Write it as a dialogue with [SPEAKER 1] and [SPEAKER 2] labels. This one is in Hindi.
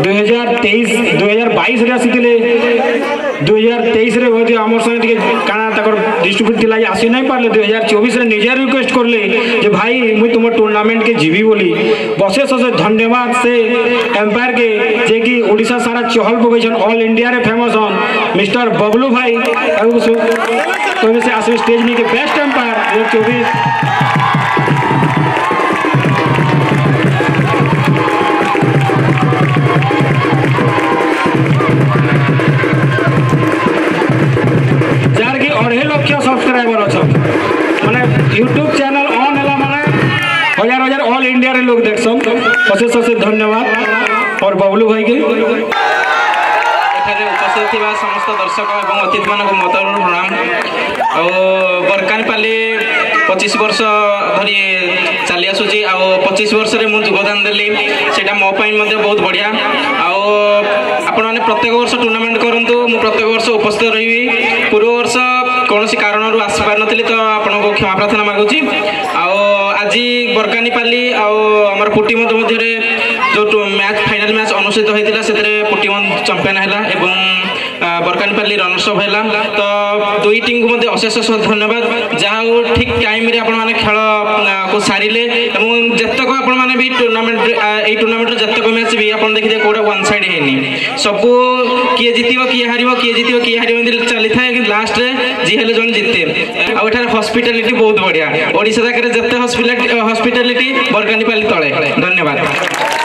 [SPEAKER 1] 2022 रे आसीथिले 2023 रे बहुत हमर संगे टिके काना तकर डिस्ट्रीब्यूट थिला आसी नहीं पारले 2024 रे निजे रिक्वेस्ट करले जे भाई मुई तुम टूर्नामेंट के जीवी बोली बसे ससे धन्यवाद से एम्पायर के जे कि ओडिशा सारा चहल पगैछन ऑल इंडिया रे फेमस हन मिस्टर बबलू भाई तो से आसे स्टेज नी के बेस्ट एम्पायर 2024 सब्सक्राइबर अच्छा माने यूट्यूब चैनल ऑन है माने हजार हजार ऑल इंडिया रे लोग देखसन अशेष अशेष धन्यवाद और बबलू भाई के
[SPEAKER 2] एठारे उपस्थित थिबा समस्त दर्शक एवं अतिथि मानक मतर प्रणाम और बरकानीपाली 25 वर्ष धरी चली आसुची आ 25 वर्ष रे मु योगदान देली सेटा मो पई मध्ये बहुत बढ़िया आ आपण माने प्रत्येक वर्ष टूर्नामेंट करंतु मु प्रत्येक वर्ष उपस्थित रही पूर्व वर्ष कौन सी कारण आसी पार नी तो आपन को क्षमा प्रार्थना मागुची आज बरकानीपाली आमर पुटी मध्य जो मैच फाइनल मैच अनुष्ठित होता से पुटी चंपियन है बरकानीपाली रनर्स अप है तो दुई टीम को अशेष अशेष धन्यवाद जहाँ ठीक टाइम रे खेल को सारे जितक आप भी टूर्नामेंट ये टूर्नामेंट जितक मैच भी आप देखिए कौटा वन साइड है सब किए जीत किए हार किए जीत किए हार चली था कि लास्ट जी हेले जन जिते आठ हॉस्पिटैलिटी बहुत बढ़िया ओडिशा जाकर जिते हॉस्पिटैलिटी बरकानीपाली तले धन्यवाद।